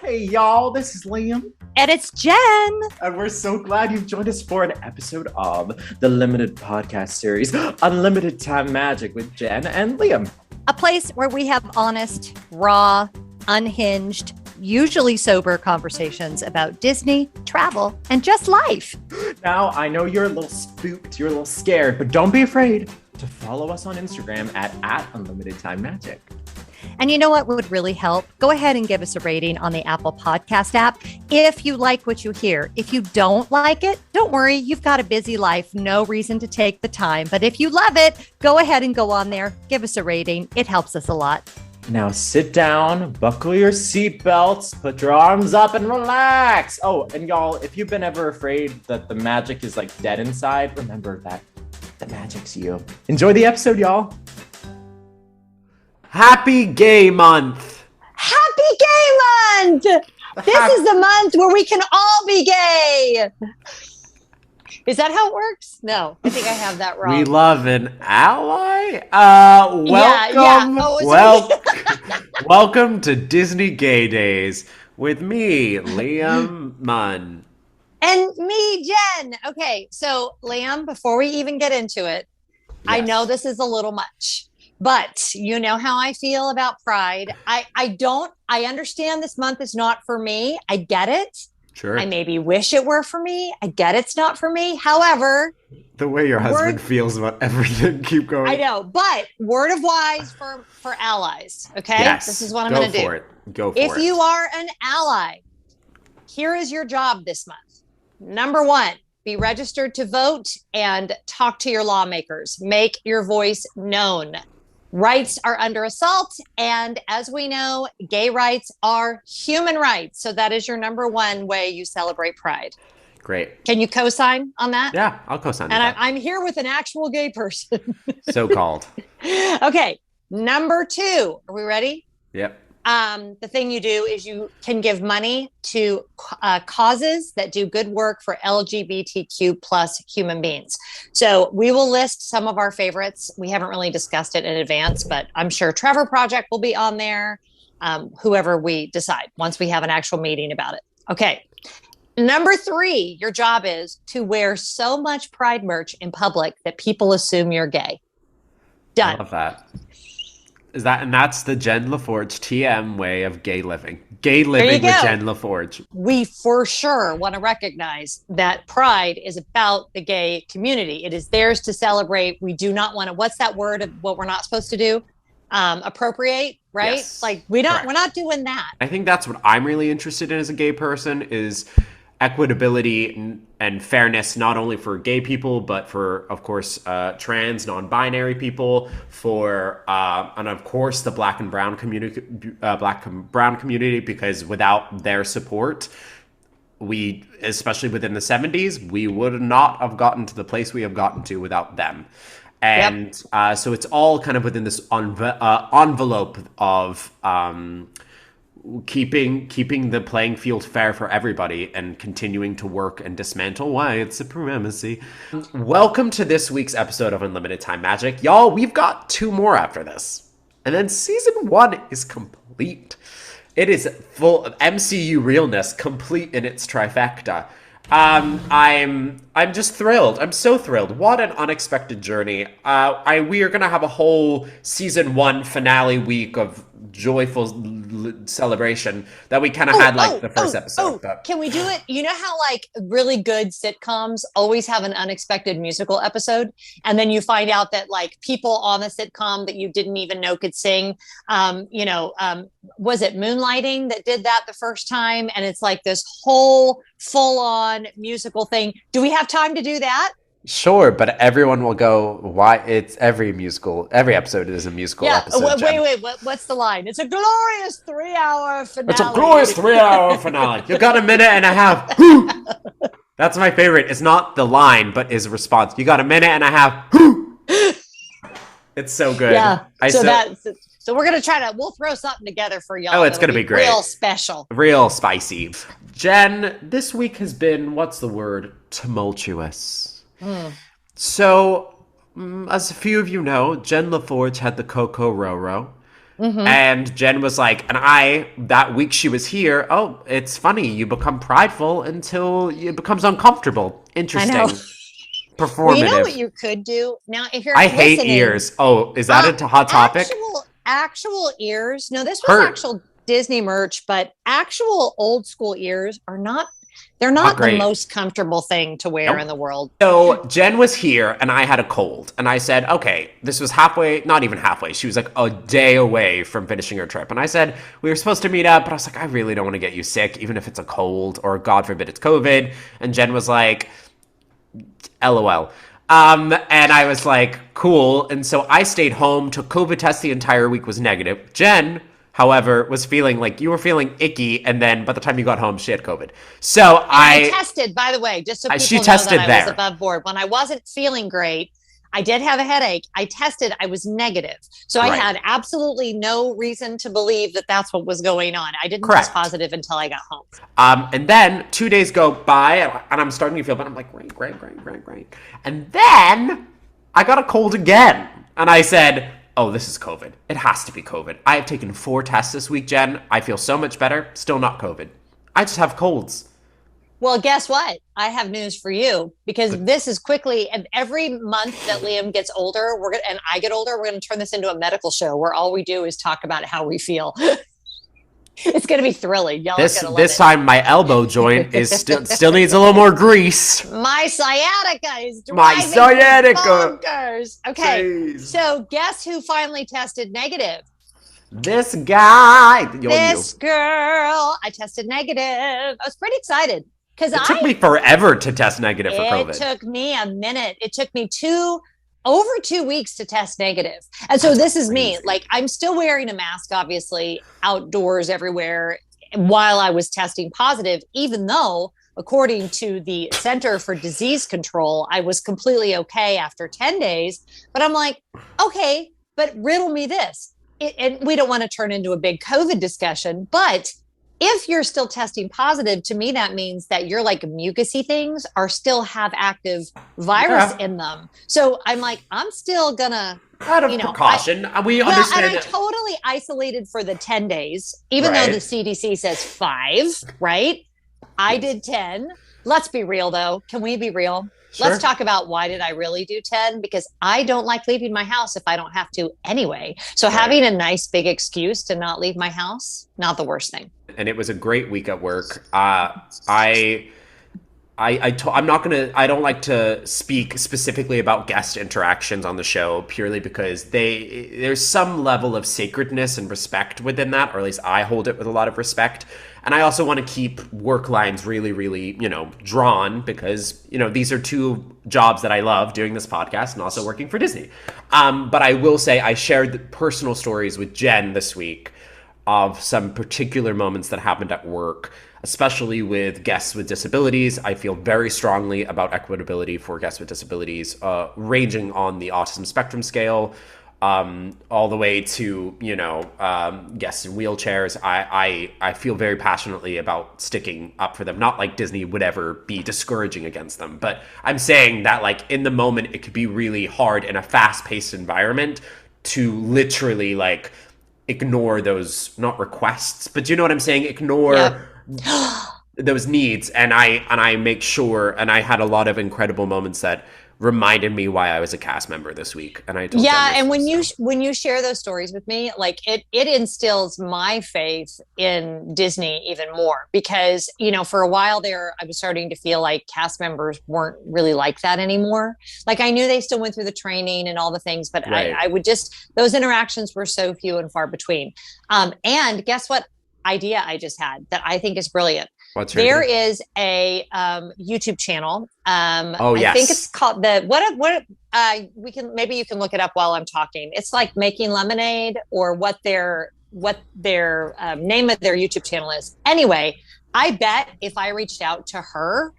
Hey y'all, this is Liam, And it's Jen. and we're so glad you've joined us for an episode of the limited podcast series, Unlimited Time Magic with Jen and Liam. A place where we have honest, raw, unhinged, usually sober conversations about Disney, travel, and just life. Now, I know you're a little spooked, you're a little scared, but don't be afraid to follow us on Instagram at Unlimited Time Magic. And you know what would really help? Go ahead and give us a rating on the Apple Podcast app if you like what you hear. If you don't like it, don't worry. You've got a busy life. No reason to take the time. But if you love it, go ahead and go on there. Give us a rating. It helps us a lot. Now sit down, buckle your seatbelts, put your arms up and relax. Oh, and y'all, if you've been ever afraid that the magic is like dead inside, remember that the magic's you. Enjoy the episode, y'all. Happy Gay Month! Happy Gay Month! This is the month where we can all be gay. Is that how it works? No, I think I have that wrong. We love an ally? Welcome. Welcome to Disney Gay Days with me, Liam Munn. And me, Jen. Okay, so Liam, before we even get into it, I know this is a little much. But you know how I feel about Pride. I understand this month is not for me. I get it. Sure. I maybe wish it were for me. I get it's not for me. However, the way your husband feels about everything, keep going. I know, but word of wise for allies. Okay. Yes. This is what I'm going to do. Go for it. If you are an ally, here is your job this month. Number one, be registered to vote and talk to your lawmakers. Make your voice known. Rights are under assault. And as we know, gay rights are human rights. So that is your number one way you celebrate Pride. Great. Can you co-sign on that? Yeah, I'll co-sign and that. I'm here with an actual gay person. So-called. Okay. Number two. Are we ready? Yep. The thing you do is you can give money to causes that do good work for LGBTQ plus human beings. So we will list some of our favorites. We haven't really discussed it in advance, but I'm sure Trevor Project will be on there. Whoever we decide once we have an actual meeting about it. Okay. Number three, your job is to wear so much Pride merch in public that people assume you're gay. Done. I love that. And that's the Jen LaForge TM way of gay living. Gay living with Jen LaForge. We for sure want to recognize that Pride is about the gay community. It is theirs to celebrate. We do not want to, what's that word of what we're not supposed to do? Appropriate, right? Yes. Like we're not doing that. I think that's what I'm really interested in as a gay person is equitability and fairness, not only for gay people, but for, of course, trans, non-binary people, for, and of course, the Black and Brown community, because without their support, we, especially within the 70s, we would not have gotten to the place we have gotten to without them. And so it's all kind of within this envelope of keeping the playing field fair for everybody and continuing to work and dismantle white supremacy. Welcome to this week's episode of Unlimited Time Magic. Y'all, we've got two more after this. And then season 1 is complete. It is full of MCU realness, complete in its trifecta. I'm just thrilled. I'm so thrilled. What an unexpected journey. We are gonna have a whole season 1 finale week of joyful celebration that we kind of had the first episode. But can we do it? You know how like really good sitcoms always have an unexpected musical episode, and then you find out that like people on the sitcom that you didn't even know could sing. Was it Moonlighting that did that the first time? And it's like this whole full-on musical thing. Do we have time to do that? Sure, but everyone will go, why? It's every episode is a musical episode. Wait, what's the line? It's a glorious 3-hour finale. It's a glorious 3-hour finale. You got a minute and a half. That's my favorite. It's not the line, but his response. You got a minute and a half. It's so good. Yeah. So we're going to we'll throw something together for y'all. Oh, it's going to be great. Real special. Real spicy. Jen, this week has been, what's the word? Tumultuous. So, as a few of you know, Jen LaForge had the Coco Roro. And Jen was like, that week she was here, oh, it's funny, you become prideful until it becomes uncomfortable. Interesting. I know. Performative. Well, you know what you could do? Now, if you're I hate ears. Oh, is that a hot topic? Actual ears. No, this was actual Disney merch, but actual old school ears are not, they're not the most comfortable thing to wear in the world. So Jen was here and I had a cold and I said, okay, this was not even halfway. She was like a day away from finishing her trip. And I said, we were supposed to meet up, but I was like, I really don't want to get you sick, even if it's a cold or God forbid it's COVID. And Jen was like, LOL. And I was like, cool. And so I stayed home, took COVID test the entire week, was negative. Jen, however, was feeling like you were feeling icky. And then by the time you got home, she had COVID. So I tested, by the way, just so people know that I was above board. When I wasn't feeling great, I did have a headache. I tested, I was negative. So I had absolutely no reason to believe that that's what was going on. I didn't test positive until I got home. And then 2 days go by and I'm starting to feel bad. I'm like, great. And then I got a cold again. And I said, oh, this is COVID. It has to be COVID. I have taken 4 tests this week, Jen. I feel so much better. Still not COVID. I just have colds. Well, guess what? I have news for you, because this is quickly, and every month that Liam gets older, and I get older, we're going to turn this into a medical show where all we do is talk about how we feel. It's going to be thrilling. Y'all are gonna love this time my elbow joint is still needs a little more grease. My sciatica is driving me bonkers. Okay, Jeez. So guess who finally tested negative? This guy. This girl. I tested negative. I was pretty excited. It took me forever to test negative for COVID. It took me a minute. It took me over 2 weeks to test negative. And so this is me. Like, I'm still wearing a mask, obviously, outdoors everywhere while I was testing positive, even though, according to the Center for Disease Control, I was completely okay after 10 days. But I'm like, okay, but riddle me this. And we don't want to turn into a big COVID discussion, but if you're still testing positive, to me, that means that your like mucusy things still have active virus in them. So I'm like, I'm still gonna, out of precaution. We understand. And I totally isolated for the 10 days, even though the CDC says 5, right? I did 10. Let's be real though. Can we be real? Sure. Let's talk about why did I really do 10? Because I don't like leaving my house if I don't have to anyway. So having a nice big excuse to not leave my house, not the worst thing. And it was a great week at work. I don't like to speak specifically about guest interactions on the show purely because there's some level of sacredness and respect within that, or at least I hold it with a lot of respect. And I also want to keep work lines really, really, drawn because, these are 2 jobs that I love, doing this podcast and also working for Disney. But I will say I shared the personal stories with Jen this week of some particular moments that happened at work, especially with guests with disabilities. I feel very strongly about equitability for guests with disabilities, ranging on the autism spectrum scale, all the way to, guests in wheelchairs. I feel very passionately about sticking up for them. Not like Disney would ever be discouraging against them, but I'm saying that like in the moment, it could be really hard in a fast-paced environment to literally like ignore those, not requests, but you know what I'm saying? Ignore those needs. And I make sure, and I had a lot of incredible moments that reminded me why I was a cast member this week. And I told and when you share those stories with me, like it instills my faith in Disney even more, because for a while there I was starting to feel like cast members weren't really like that anymore. Like I knew they still went through the training and all the things, but I would those interactions were so few and far between. And guess what idea I just had that I think is brilliant. There is a YouTube channel. I think it's called maybe you can look it up while I'm talking. It's like Making Lemonade, or what their name of their YouTube channel is. Anyway, I bet if I reached out to her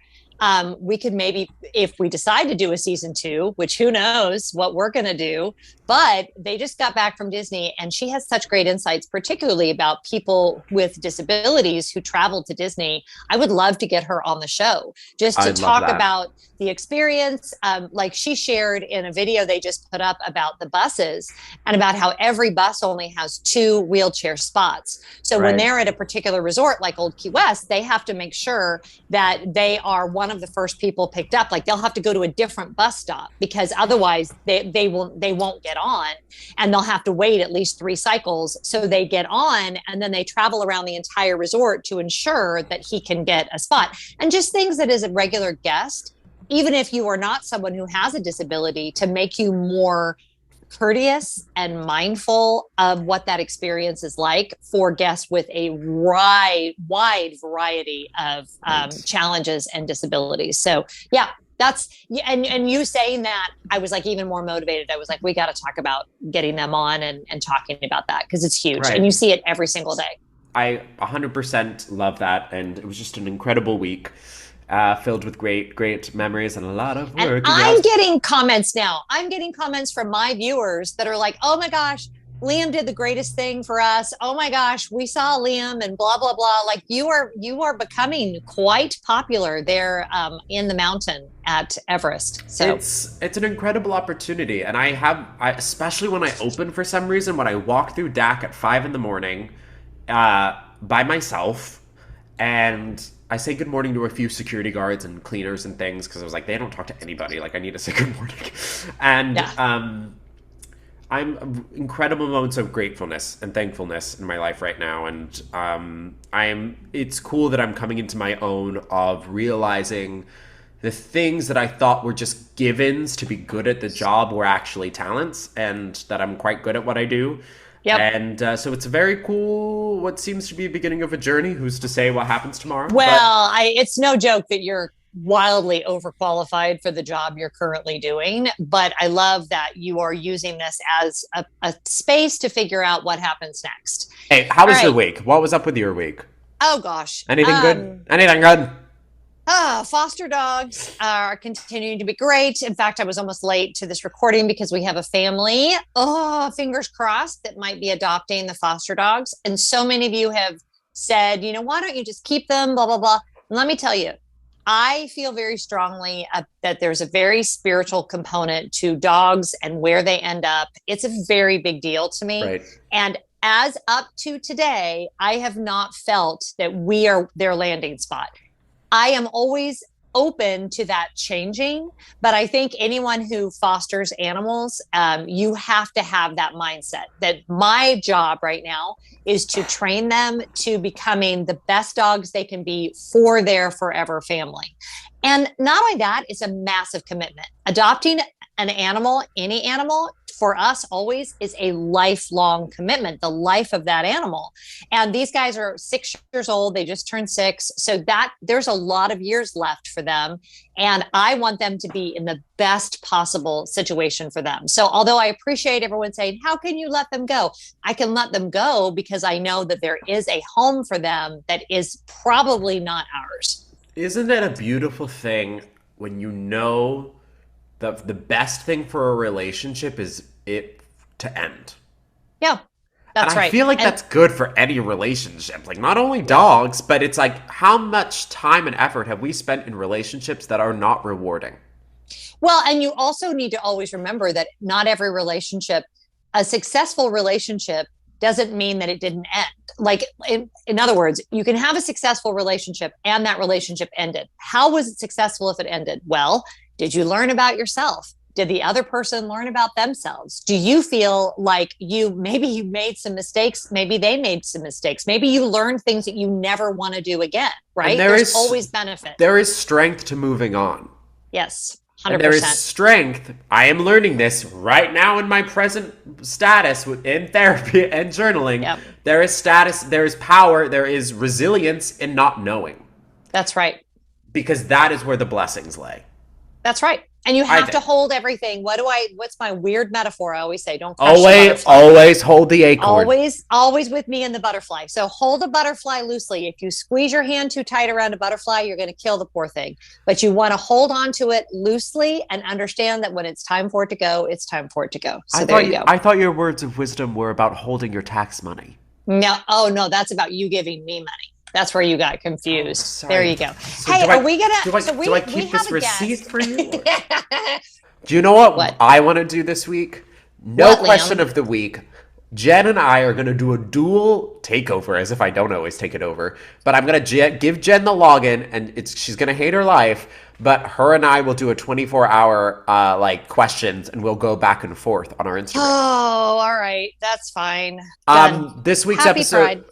We could maybe, if we decide to do a season 2, which who knows what we're going to do, but they just got back from Disney and she has such great insights, particularly about people with disabilities who travel to Disney. I would love to get her on the show just to talk about the experience. Like she shared in a video they just put up about the buses and about how every bus only has 2 wheelchair spots. So when they're at a particular resort like Old Key West, they have to make sure that they are one of the first people picked up. Like they'll have to go to a different bus stop because otherwise they won't get on, and they'll have to wait at least 3 cycles. So they get on and then they travel around the entire resort to ensure that he can get a spot. And just things that as a regular guest, even if you are not someone who has a disability, to make you more courteous and mindful of what that experience is like for guests with a wide variety of challenges and disabilities. So yeah, that's, and you saying that, I was like even more motivated. I was like, we got to talk about getting them on and talking about that because it's huge and you see it every single day. I 100% love that. And it was just an incredible week. Filled with great memories and a lot of work. And I'm getting comments now. I'm getting comments from my viewers that are like, oh my gosh, Liam did the greatest thing for us. Oh my gosh, we saw Liam and blah, blah, blah. Like you are becoming quite popular there in the mountain at Everest. So it's an incredible opportunity. And I especially when I open for some reason, when I walk through DAC at 5 a.m. By myself, and I say good morning to a few security guards and cleaners and things because I was like, they don't talk to anybody. Like, I need to say good morning. And I'm incredible moments of gratefulness and thankfulness in my life right now. And it's cool that I'm coming into my own of realizing the things that I thought were just givens to be good at the job were actually talents, and that I'm quite good at what I do. Yep. And so it's a very cool, what seems to be a beginning of a journey. Who's to say what happens tomorrow? Well, it's no joke that you're wildly overqualified for the job you're currently doing. But I love that you are using this as a space to figure out what happens next. Hey, how was your week? What was up with your week? Oh, gosh. Anything good? Anything good? Foster dogs are continuing to be great. In fact, I was almost late to this recording because we have a family, fingers crossed, that might be adopting the foster dogs. And so many of you have said, why don't you just keep them, blah, blah, blah. And let me tell you, I feel very strongly that there's a very spiritual component to dogs and where they end up. It's a very big deal to me. Right. And as up to today, I have not felt that we are their landing spot. I am always open to that changing, but I think anyone who fosters animals, you have to have that mindset that my job right now is to train them to becoming the best dogs they can be for their forever family. And not only that, it's a massive commitment. Adopting an animal, any animal, for us always is a lifelong commitment, the life of that animal. And these guys are 6 years old. They just turned 6. So that there's a lot of years left for them. And I want them to be in the best possible situation for them. So although I appreciate everyone saying, how can you let them go? I can let them go because I know that there is a home for them that is probably not ours. Isn't that a beautiful thing when you know the best thing for a relationship is it to end? Yeah, that's right. I feel like that's good for any relationship. Like, not only dogs, but it's like, how much time and effort have we spent in relationships that are not rewarding? Well, and you also need to always remember that not every relationship, a successful relationship, doesn't mean that it didn't end. Like, in other words, you can have a successful relationship and that relationship ended. How was it successful if it ended? Well, did you learn about yourself? Did the other person learn about themselves? Do you feel like maybe you made some mistakes? Maybe they made some mistakes. Maybe you learned things that you never want to do again, right? There's always benefit. There is strength to moving on. Yes. 100%. And there is strength. I am learning this right now in my present status in therapy and journaling. Yep. There is status, there is power, there is resilience in not knowing. That's right. Because that is where the blessings lay. That's right. And you I have to think. hold everything. What's my weird metaphor I always say? Don't crush the butterfly. Always hold the acorn. Always with me in the butterfly. So hold a butterfly loosely. If you squeeze your hand too tight around a butterfly, you're going to kill the poor thing. But you want to hold on to it loosely and understand that when it's time for it to go, it's time for it to go. So there you go. I thought your words of wisdom were about holding your tax money. No, oh no, that's about you giving me money. That's where you got confused. Oh, there you go. So hey, are we gonna? do I keep this receipt for you? Do you know what I want to do this week? No question of the week. Jen and I are going to do a dual takeover, as if I don't always take it over. But I'm going to give Jen the login, and she's going to hate her life. But her and I will do a 24-hour questions, and we'll go back and forth on our Instagram. Oh, all right, that's fine. This week's episode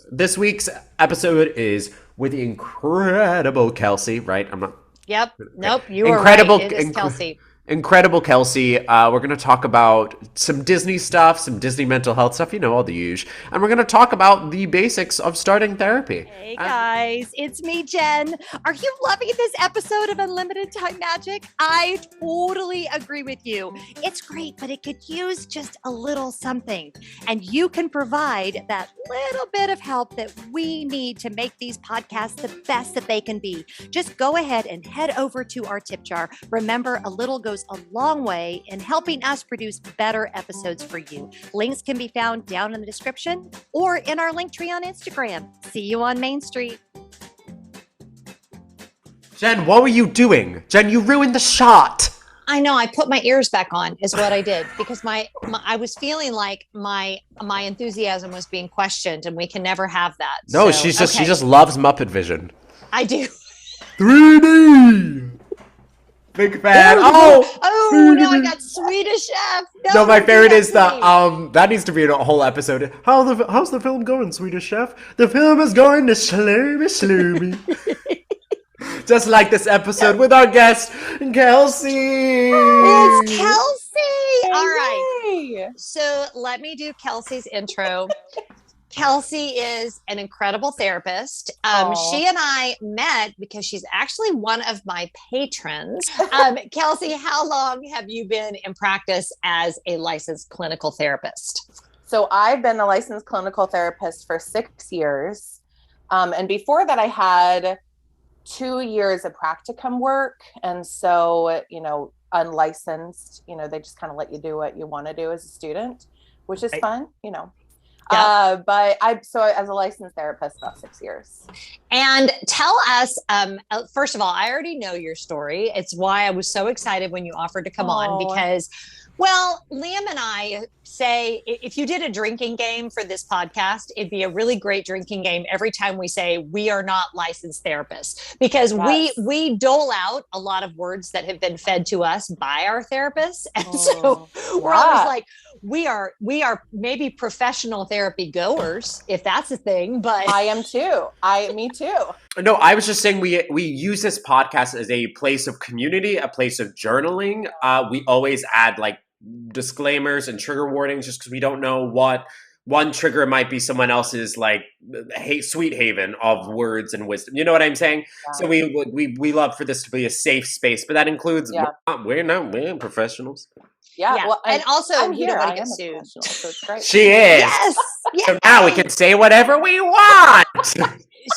is with the incredible Kelsey. Right? I'm not. Yep. Nope. You were right. It is Kelsey. Incredible Kelsey. We're going to talk about some Disney stuff, some Disney mental health stuff, all the usual. And we're going to talk about the basics of starting therapy. Hey guys, it's me, Jen. Are you loving this episode of Unlimited Time Magic? I totally agree with you. It's great, but it could use just a little something. And you can provide that little bit of help that we need to make these podcasts the best that they can be. Just go ahead and head over to our tip jar. Remember, a little goes a long way in helping us produce better episodes for you. Links can be found down in the description or in our link tree on Instagram. See you on Main Street. Jen, what were you doing? Jen, you ruined the shot. I know. I put my ears back on is what I did because I was feeling like my enthusiasm was being questioned, and we can never have that. No, she just loves Muppet Vision. I do. 3D. Big fan. Oh, no, I got Swedish Chef. No, my favorite is that needs to be a whole episode. How's the film going, Swedish Chef? The film is going to sloomy. Just like this episode with our guest, Kelsey. It's Kelsey. All right. So let me do Kelsey's intro. Kelsey is an incredible therapist. She and I met because she's actually one of my patrons. Kelsey, how long have you been in practice as a licensed clinical therapist? So I've been a licensed clinical therapist for 6 years. And before that, I had 2 years of practicum work. And so, unlicensed, they just kind of let you do what you want to do as a student, which is fun, Yeah. But as a licensed therapist, about 6 years. And tell us, first of all, I already know your story. It's why I was so excited when you offered to come on because, well, Liam and I say if you did a drinking game for this podcast, it'd be a really great drinking game every time we say we are not licensed therapists because we dole out a lot of words that have been fed to us by our therapists. And so we're always like, we are maybe professional therapy goers, if that's a thing, but I am too. Me too. No, I was just saying we use this podcast as a place of community, a place of journaling. We always add disclaimers and trigger warnings just because we don't know what one trigger might be someone else's sweet haven of words and wisdom. You know what I'm saying? Yeah. So we love for this to be a safe space, but that includes we're professionals. Yeah. Well, and also I'm you here. don't want I to am get a sued. professional, so it's great. She is. Yes. So now we can say whatever we want.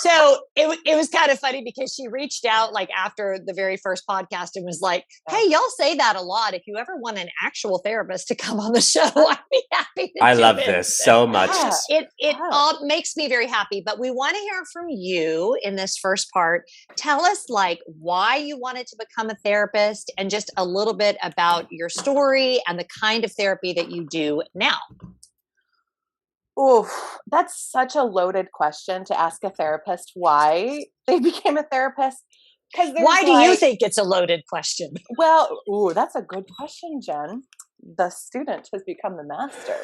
So it was kind of funny because she reached out after the very first podcast and was like, hey, y'all say that a lot. If you ever want an actual therapist to come on the show, I'd be happy to I do love it. this so much. Yeah. It all makes me very happy. But we want to hear from you in this first part. Tell us why you wanted to become a therapist and just a little bit about your story and the kind of therapy that you do now. Ooh, that's such a loaded question to ask a therapist why they became a therapist. Why do you think it's a loaded question? Well, that's a good question, Jen. The student has become the master.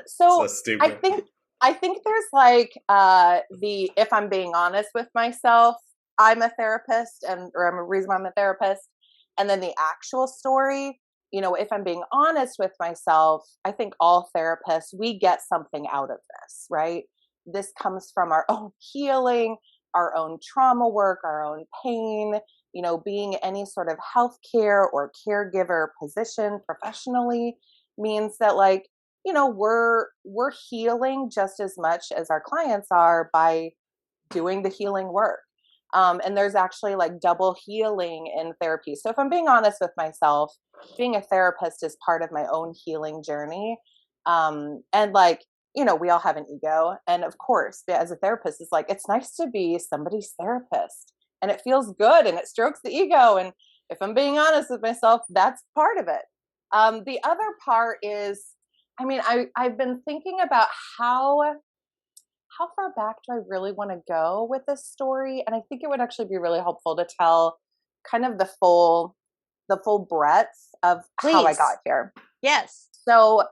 So stupid. I think there's if I'm being honest with myself, I'm a therapist or I'm a reason I'm a therapist. And then the actual story, if I'm being honest with myself, I think all therapists, we get something out of this, right? This comes from our own healing, our own trauma work, our own pain. being any sort of healthcare or caregiver position professionally means that like, we're healing just as much as our clients are by doing the healing work. And there's actually like double healing in therapy. So if I'm being honest with myself, being a therapist is part of my own healing journey. And like, we all have an ego. And of course, as a therapist, it's like, it's nice to be somebody's therapist and it feels good and it strokes the ego. And if I'm being honest with myself, that's part of it. The other part is, I've been thinking about how far back do I really want to go with this story? And I think it would actually be really helpful to tell kind of the full breadth of how I got here. Yes. So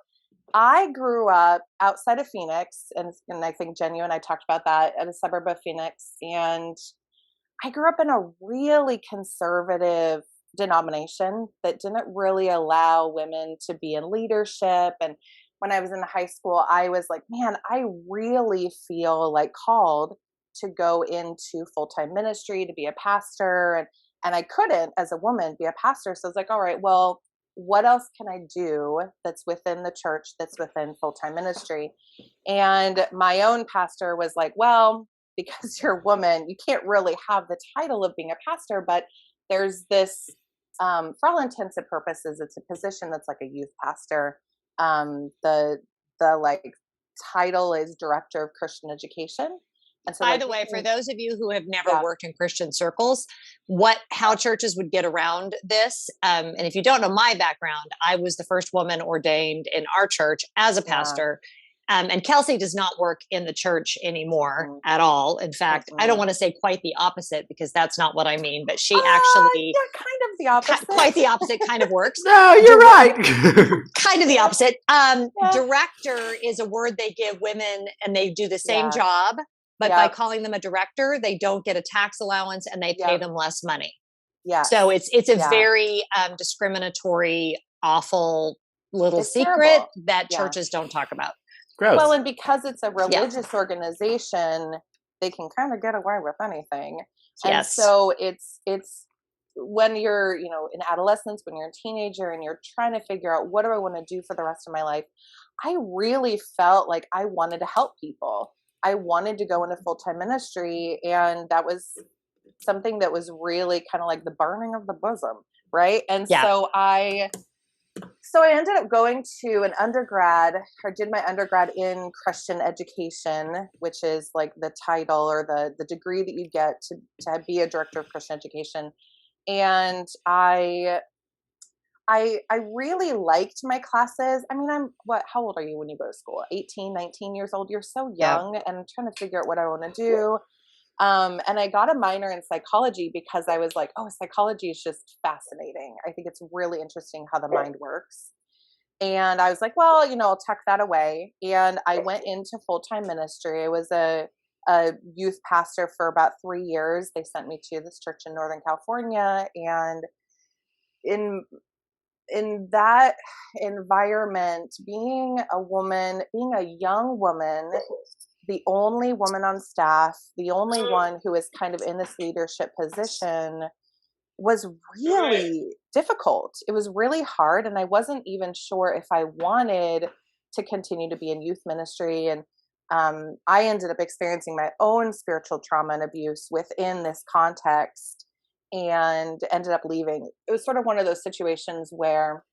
I grew up outside of Phoenix, and I think Jen, you and I talked about that, at a suburb of Phoenix. And I grew up in a really conservative denomination that didn't really allow women to be in leadership. And when I was in high school, I was like, man, I really feel like called to go into full-time ministry, to be a pastor. And I couldn't, as a woman, be a pastor. So I was like, all right, well, what else can I do that's within the church, that's within full-time ministry? And my own pastor was like, well, because you're a woman, you can't really have the title of being a pastor, but there's this, for all intents and purposes, it's a position that's like a youth pastor. The like title is Director of Christian Education. And so, by the way, for those of you who have never worked in Christian circles, how churches would get around this, and if you don't know my background, I was the first woman ordained in our church as a pastor. And Kelsey does not work in the church anymore at all. In fact, I don't want to say quite the opposite because that's not what I mean, but she actually kind of the opposite. Quite the opposite kind of works. No, you're right. Kind of the opposite. Director is a word they give women and they do the same job, but by calling them a director, they don't get a tax allowance and they pay them less money. Yeah. So it's a very discriminatory, awful little secret terrible. That churches don't talk about. Gross. Well, and because it's a religious organization, they can kind of get away with anything. And so it's when you're, in adolescence, when you're a teenager and you're trying to figure out what do I want to do for the rest of my life, I really felt like I wanted to help people. I wanted to go into full-time ministry, and that was something that was really kind of like the burning of the bosom, right? And so I ended up going to an undergrad, or did my undergrad in Christian education, which is like the title or the degree that you get to be a director of Christian education. And I really liked my classes. I mean, how old are you when you go to school? 18, 19 years old. You're so young and I'm trying to figure out what I want to do. And I got a minor in psychology because I was like, oh, psychology is just fascinating. I think it's really interesting how the mind works. And I was like, well, I'll tuck that away. And I went into full-time ministry. I was a youth pastor for about 3 years. They sent me to this church in Northern California. And in that environment, being a young woman, the only woman on staff, the only one who is kind of in this leadership position, was really difficult. It was really hard. And I wasn't even sure if I wanted to continue to be in youth ministry. And I ended up experiencing my own spiritual trauma and abuse within this context and ended up leaving. It was sort of one of those situations where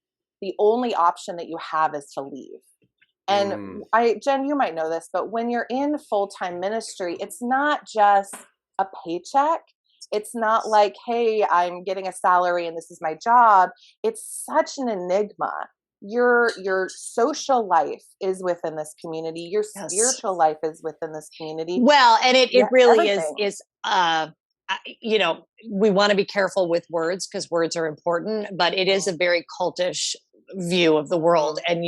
the only option that you have is to leave. And Jen, you might know this, but when you're in full-time ministry, it's not just a paycheck. It's not like, hey, I'm getting a salary and this is my job. It's such an enigma. Your social life is within this community. Your spiritual life is within this community. Well, and it really is we want to be careful with words because words are important, but it is a very cultish view of the world. And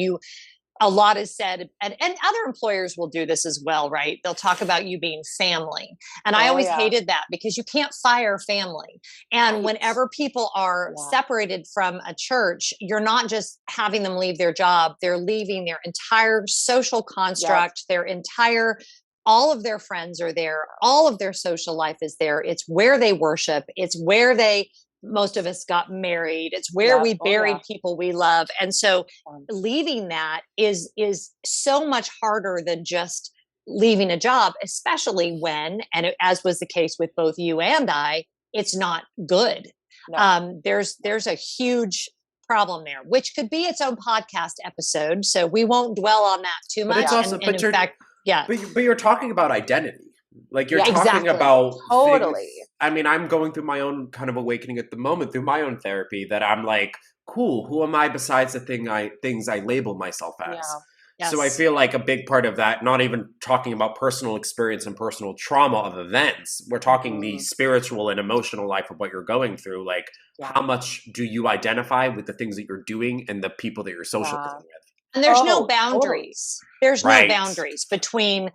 a lot is said, and other employers will do this as well, right? They'll talk about you being family. And I always hated that because you can't fire family. And whenever people are separated from a church, you're not just having them leave their job, they're leaving their entire social construct, their entire all of their friends are there. All of their social life is there. It's where they worship. It's where most of us got married. It's where we buried people we love. And so leaving that is so much harder than just leaving a job, especially when, and as was the case with both you and I, it's not good. No. There's a huge problem there, which could be its own podcast episode. So we won't dwell on that too much. But it's also, and in fact, yeah. But you're talking about identity. Like you're talking about things. I mean, I'm going through my own kind of awakening at the moment through my own therapy that I'm like, cool, who am I besides the things I label myself as? Yeah. Yes. So I feel like a big part of that, not even talking about personal experience and personal trauma of events, we're talking the spiritual and emotional life of what you're going through. Like, how much do you identify with the things that you're doing and the people that you're socializing with? And there's no boundaries. There's no boundaries between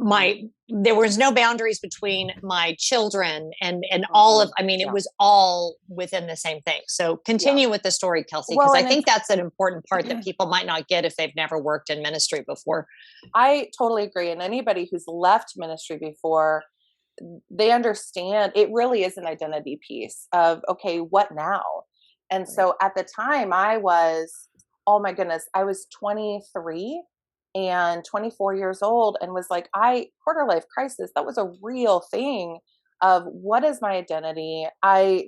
there was no boundaries between my children and all of, it was all within the same thing. So continue with the story, Kelsey, because I think that's an important part that people might not get if they've never worked in ministry before. I totally agree. And anybody who's left ministry before, they understand it really is an identity piece of, okay, what now? And so at the time I was 23 and 24 years old and was like, quarter life crisis. That was a real thing of what is my identity?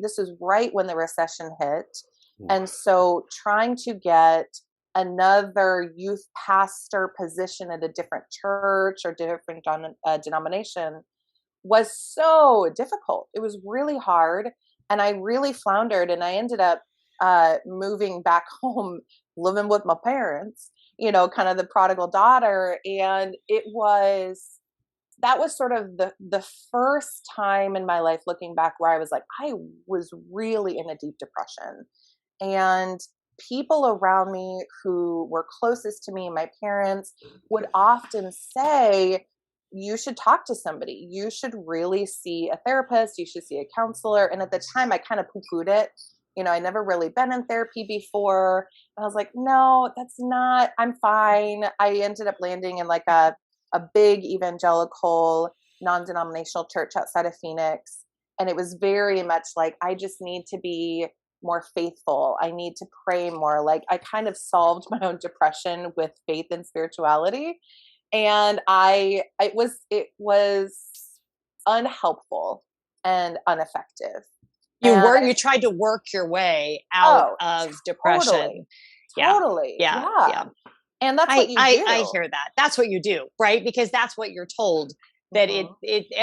This is right when the recession hit. And so trying to get another youth pastor position at a different church or different denomination was so difficult. It was really hard. And I really floundered and I ended up moving back home, living with my parents, kind of the prodigal daughter. And that was sort of the first time in my life looking back where I was like, I was really in a deep depression. And people around me who were closest to me, my parents, would often say, you should talk to somebody. You should really see a therapist. You should see a counselor. And at the time I kind of poo-pooed it. I never really been in therapy before. And I was like, no, I'm fine. I ended up landing in like a big evangelical non-denominational church outside of Phoenix. And it was very much like, I just need to be more faithful. I need to pray more. Like I kind of solved my own depression with faith and spirituality. And it was unhelpful and ineffective. You tried to work your way out of depression. Totally. Yeah. And that's what you do. I hear that. That's what you do, right? Because that's what you're told that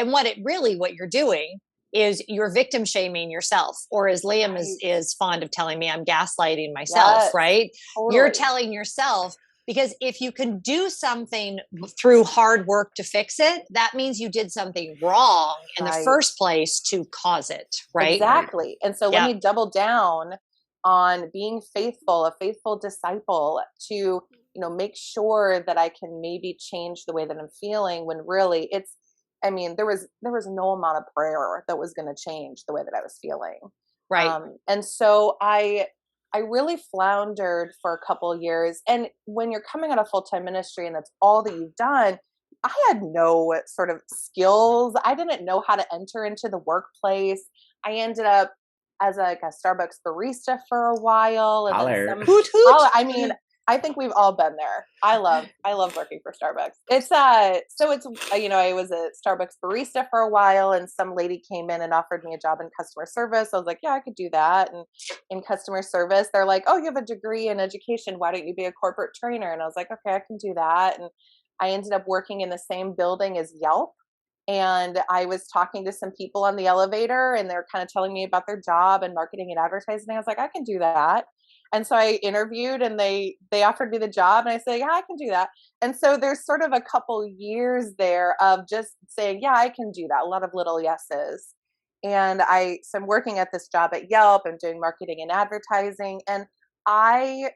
what you're doing is you're victim shaming yourself, or as Liam is fond of telling me, I'm gaslighting myself, right? Totally. You're telling yourself, because if you can do something through hard work to fix it, that means you did something wrong in the first place to cause it, right? Exactly. And so let me double down on being faithful, a faithful disciple to, make sure that I can maybe change the way that I'm feeling when really there was no amount of prayer that was going to change the way that I was feeling. Right. And so I really floundered for a couple of years. And when you're coming out of full-time ministry and that's all that you've done, I had no sort of skills. I didn't know how to enter into the workplace. I ended up as like a Starbucks barista for a while. And I think we've all been there. I love working for Starbucks. I was a Starbucks barista for a while, and some lady came in and offered me a job in customer service. I was like, yeah, I could do that. And in customer service, they're like, oh, you have a degree in education. Why don't you be a corporate trainer? And I was like, okay, I can do that. And I ended up working in the same building as Yelp. And I was talking to some people on the elevator, and they're kind of telling me about their job and marketing and advertising. I was like, I can do that. And so I interviewed and they offered me the job, and I said, yeah, I can do that. And so there's sort of a couple years there of just saying, yeah, I can do that. A lot of little yeses. And so I'm working at this job at Yelp. I'm doing marketing and advertising, and I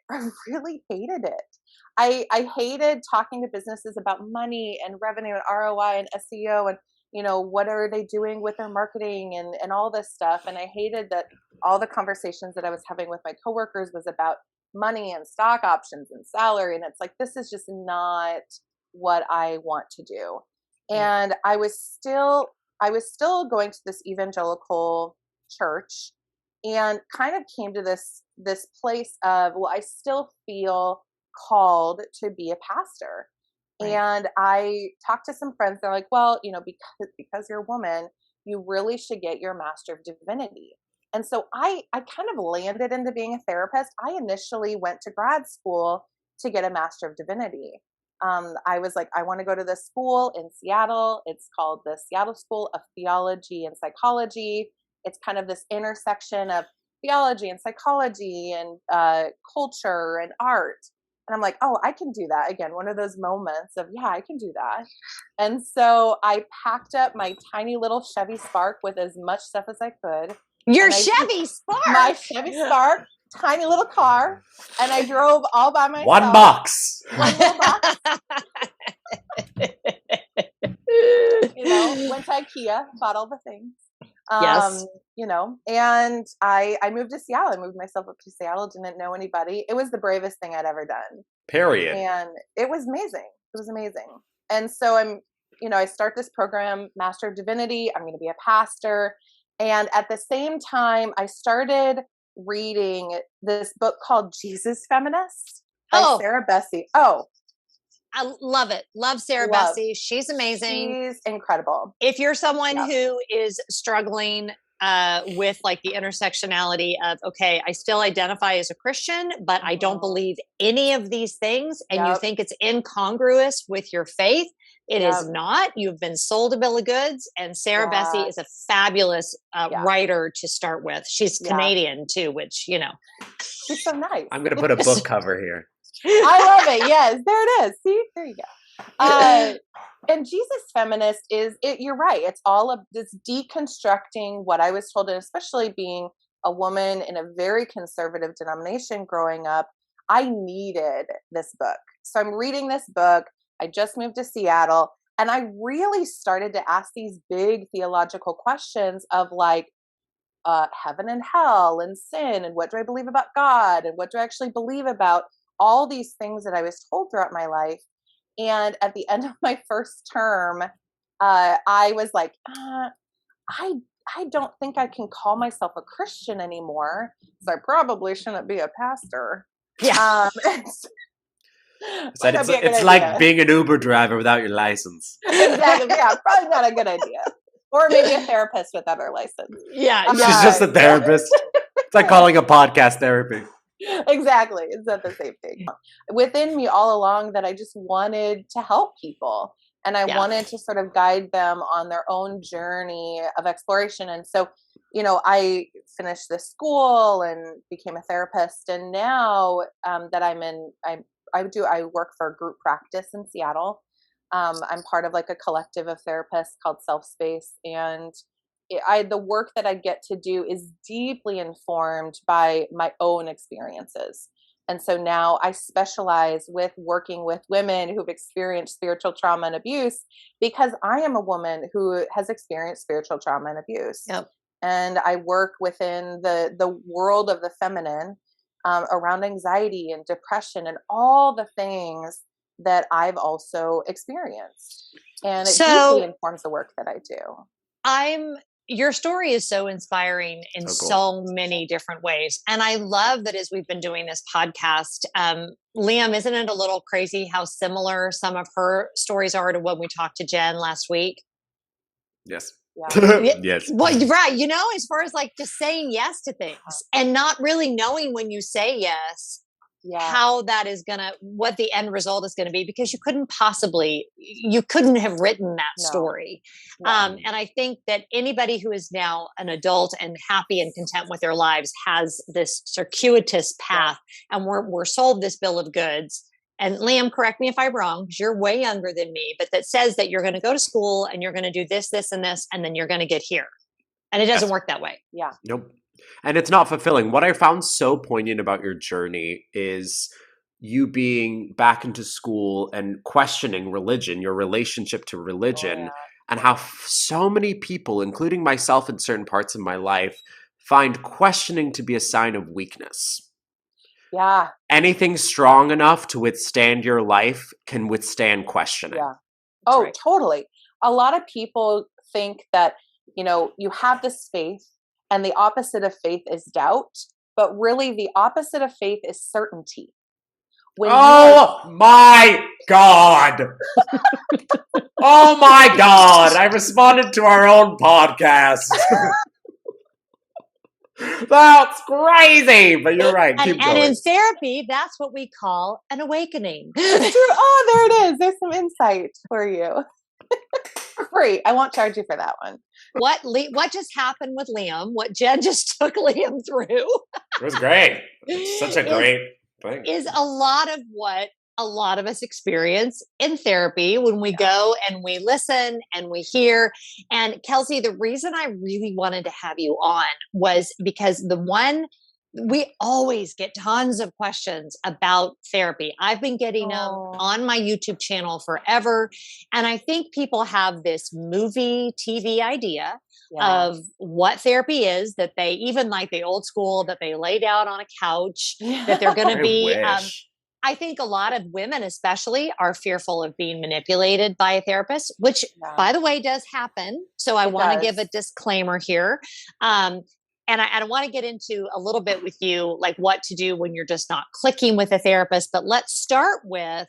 really hated it. I hated talking to businesses about money and revenue and ROI and SEO and, what are they doing with their marketing and all this stuff. And I hated that all the conversations that I was having with my coworkers was about money and stock options and salary. And it's like, this is just not what I want to do. And I was still going to this evangelical church, and kind of came to this place of, well, I still feel called to be a pastor. Right. And I talked to some friends. They're like, well, because you're a woman, you really should get your Master of Divinity. And so I kind of landed into being a therapist. I initially went to grad school to get a Master of Divinity. I was like, I want to go to this school in Seattle. It's called the Seattle School of Theology and Psychology. It's kind of this intersection of theology and psychology and culture and art. And I'm like, oh, I can do that. Again, one of those moments of, yeah, I can do that. And so I packed up my tiny little Chevy Spark with as much stuff as I could. Your Chevy Spark? My Chevy Spark, tiny little car. And I drove all by myself. One box. One little box. Went to IKEA, bought all the things. Yes. And I moved to Seattle. I moved myself up to Seattle, didn't know anybody. It was the bravest thing I'd ever done. Period. And it was amazing. It was amazing. And so I start this program, Master of Divinity. I'm going to be a pastor. And at the same time, I started reading this book called Jesus Feminist by Sarah Bessey. Oh, I love it. Love Sarah Bessey. She's amazing. She's incredible. If you're someone who is struggling with like the intersectionality of, okay, I still identify as a Christian, but I don't believe any of these things, and you think it's incongruous with your faith, it is not. You've been sold a bill of goods, and Sarah Bessey is a fabulous writer to start with. She's Canadian too, which, She's so nice. I'm going to put a book cover here. I love it. Yes, there it is. See, there you go. And Jesus Feminist you're right. It's all of this deconstructing what I was told, and especially being a woman in a very conservative denomination growing up, I needed this book. So I'm reading this book. I just moved to Seattle, and I really started to ask these big theological questions of like, heaven and hell and sin, and what do I believe about God, and what do I actually believe about all these things that I was told throughout my life. And at the end of my first term, I was like, I don't think I can call myself a Christian anymore, so I probably shouldn't be a pastor. Yeah. It's like being an Uber driver without your license. Exactly. Yeah, probably not a good idea. Or maybe a therapist without her license. Yeah. She's just a therapist. It's like calling a podcast therapy. Exactly. It's not the same thing. Within me all along that I just wanted to help people, and I wanted to sort of guide them on their own journey of exploration. And so, I finished this school and became a therapist. And now that I work for a group practice in Seattle. I'm part of like a collective of therapists called Self Space, and the work that I get to do is deeply informed by my own experiences. And so now I specialize with working with women who've experienced spiritual trauma and abuse, because I am a woman who has experienced spiritual trauma and abuse. Yep. And I work within the world of the feminine around anxiety and depression and all the things that I've also experienced. And it deeply informs the work that I do. Your story is so inspiring in so many different ways. And I love that as we've been doing this podcast, Liam, isn't it a little crazy how similar some of her stories are to when we talked to Jen last week? Yes. Yeah. Yes. Well, right. As far as like just saying yes to things and not really knowing when you say yes, how that is what the end result is going to be, because you couldn't have written that story. And I think that anybody who is now an adult and happy and content with their lives has this circuitous path, and we're sold this bill of goods. And Liam, correct me if I'm wrong, because you're way younger than me, but that says that you're going to go to school and you're going to do this, this, and this, and then you're going to get here. And it doesn't work that way. Yeah. Nope. And it's not fulfilling. What I found so poignant about your journey is you being back into school and questioning religion, your relationship to religion, and how so many people, including myself in certain parts of my life, find questioning to be a sign of weakness. Yeah. Anything strong enough to withstand your life can withstand questioning. Yeah. Oh, totally. a lot of people think that, you know, you have this faith and the opposite of faith is doubt, but really the opposite of faith is certainty. My God. Oh my God. I responded to our own podcast. That's crazy. But you're right. Keep going. And in therapy, that's what we call an awakening. Oh, there it is. There's some insight for you. Free. I won't charge you for that one. What just happened with Liam? What Jen just took Liam through? It was great. It's such a great thing. Is a lot of what a lot of us experience in therapy when we go and we listen and we hear. And Kelsey, the reason I really wanted to have you on was because we always get tons of questions about therapy. I've been getting them on my YouTube channel forever. And I think people have this movie, TV idea of what therapy is, that they even like the old school, that they lay down on a couch, that they're going to be. I think a lot of women especially are fearful of being manipulated by a therapist, which by the way does happen. So I want to give a disclaimer here. And I want to get into a little bit with you, like what to do when you're just not clicking with a therapist. But let's start with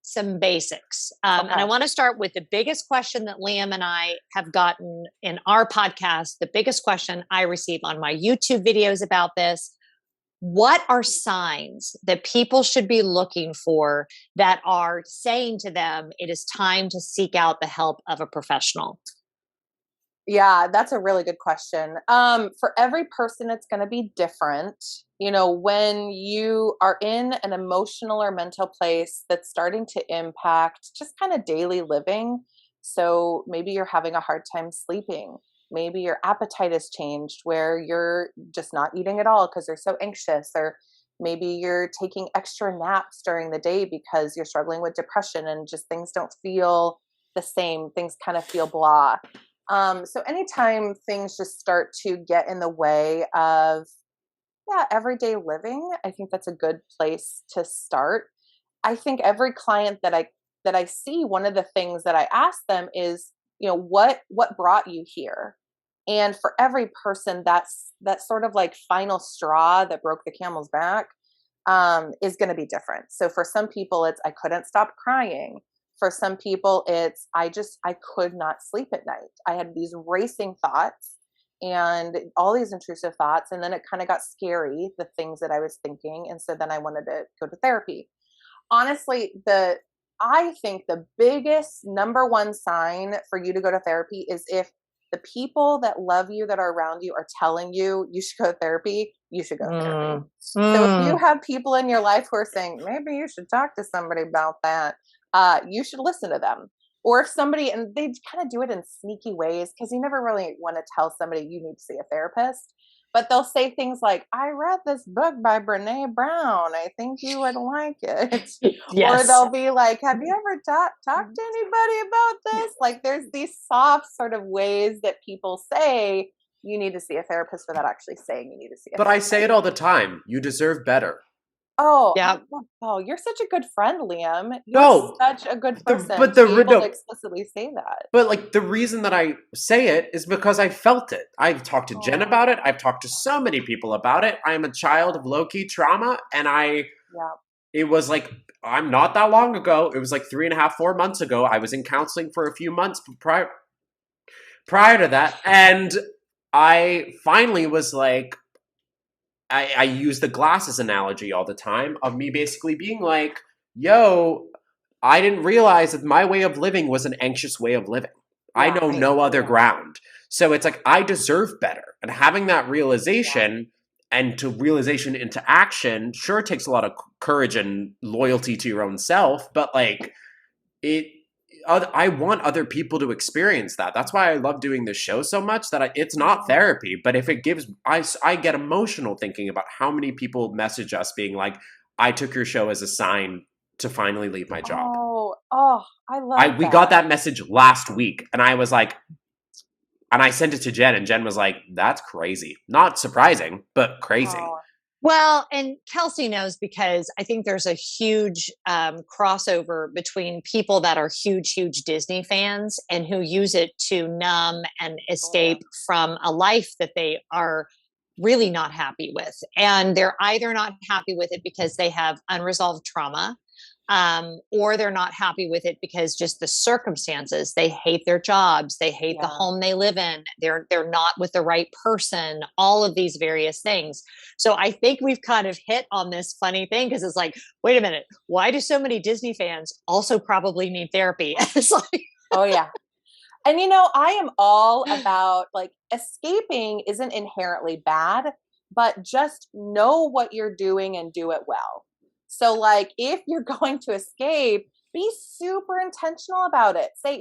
some basics. And I want to start with the biggest question that Liam and I have gotten in our podcast. The biggest question I receive on my YouTube videos about this. What are signs that people should be looking for that are saying to them, it is time to seek out the help of a professional? Yeah, that's a really good question. For every person, it's going to be different. You know, when you are in an emotional or mental place that's starting to impact just kind of daily living. So maybe you're having a hard time sleeping. Maybe your appetite has changed where you're just not eating at all because you're so anxious, or maybe you're taking extra naps during the day because you're struggling with depression and just things don't feel the same. Things kind of feel blah. So anytime things just start to get in the way of everyday living, I think that's a good place to start. I think every client that I see, one of the things that I ask them is, you know, what brought you here? And for every person, that's sort of like final straw that broke the camel's back is going to be different. So for some people, it's I couldn't stop crying. For some people, it's I could not sleep at night. I had these racing thoughts and all these intrusive thoughts. And then it kind of got scary, the things that I was thinking. And so then I wanted to go to therapy. Honestly, I think the biggest number one sign for you to go to therapy is if the people that love you, that are around you, are telling you you should go to therapy, you should go to therapy. So if you have people in your life who are saying, maybe you should talk to somebody about that, you should listen to them. Or if somebody, and they kind of do it in sneaky ways, because you never really want to tell somebody you need to see a therapist, but they'll say things like, I read this book by Brene Brown. I think you would like it. Yes. Or they'll be like, have you ever talked to anybody about this? Like there's these soft sort of ways that people say you need to see a therapist without actually saying you need to see a therapist. But I say it all the time. You deserve better. Oh, yeah. Oh, you're such a good friend, Liam. You're such a good person to explicitly say that. But like the reason that I say it is because I felt it. I've talked to Jen about it. I've talked to so many people about it. I'm a child of low-key trauma, and it was like, I'm not that long ago. It was like 3.5, 4 months ago. I was in counseling for a few months prior to that, and I finally was like, I use the glasses analogy all the time of me basically being like, yo, I didn't realize that my way of living was an anxious way of living. I know no other ground. So it's like, I deserve better. And having that realization and to realization into action sure takes a lot of courage and loyalty to your own self. But like I want other people to experience that. That's why I love doing this show so much, that it's not therapy, but if it gives, I get emotional thinking about how many people message us being like, I took your show as a sign to finally leave my job. I love that. We got that message last week, and I was like, and I sent it to Jen, and Jen was like, that's crazy. Not surprising, but crazy. Well, and Kelsey knows because I think there's a huge crossover between people that are huge Disney fans and who use it to numb and escape from a life that they are really not happy with. And they're either not happy with it because they have unresolved trauma, or they're not happy with it because just the circumstances. They hate their jobs, they hate the home they live in, they're not with the right person, all of these various things. So I think we've kind of hit on this funny thing because it's like, wait a minute, why do so many Disney fans also probably need therapy? It's like, oh yeah. And I am all about like escaping isn't inherently bad, but just know what you're doing and do it well. So like if you're going to escape, be super intentional about it. Say,